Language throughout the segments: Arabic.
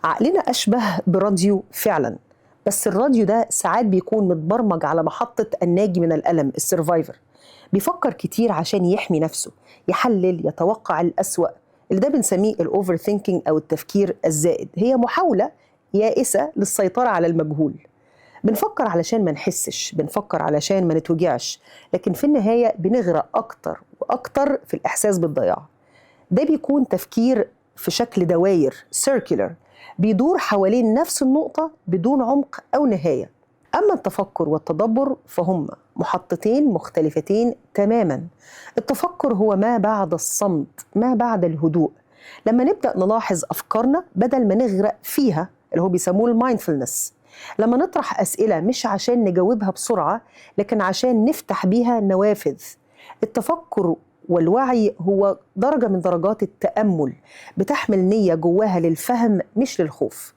عقلنا أشبه براديو فعلا، بس الراديو ده ساعات بيكون متبرمج على محطة الناجي من الألم السرفايفر. بيفكر كتير عشان يحمي نفسه، يحلل، يتوقع الأسوأ. اللي ده بنسميه الأوفر ثينكينج أو التفكير الزائد، هي محاولة يائسة للسيطرة على المجهول. بنفكر علشان ما نحسش، بنفكر علشان ما نتوجعش، لكن في النهاية بنغرق أكتر وأكتر في الإحساس بالضياع. ده بيكون تفكير في شكل دواير circular، بيدور حوالين نفس النقطة بدون عمق أو نهاية. أما التفكر والتدبر فهم محطتين مختلفتين تماما. التفكر هو ما بعد الصمت، ما بعد الهدوء، لما نبدأ نلاحظ أفكارنا بدل ما نغرق فيها، اللي هو بيسموه المايندفولنس. لما نطرح أسئلة مش عشان نجاوبها بسرعة، لكن عشان نفتح بيها نوافذ. التفكر والوعي هو درجة من درجات التأمل، بتحمل نية جواها للفهم مش للخوف.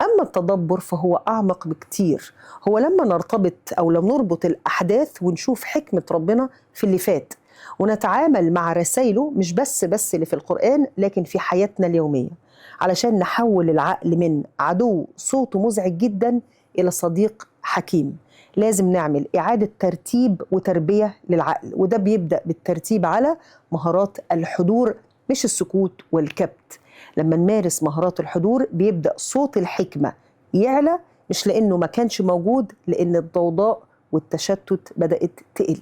أما التدبر فهو أعمق بكتير، هو لما نرتبط أو لما نربط الأحداث ونشوف حكمة ربنا في اللي فات، ونتعامل مع رسائله مش بس اللي في القرآن، لكن في حياتنا اليومية، علشان نحول العقل من عدو صوته مزعج جدا إلى صديق حكيم. لازم نعمل إعادة ترتيب وتربية للعقل، وده بيبدأ بالترتيب على مهارات الحضور مش السكوت والكبت. لما نمارس مهارات الحضور بيبدأ صوت الحكمة يعلى، مش لأنه ما كانش موجود، لأن الضوضاء والتشتت بدأت تقل.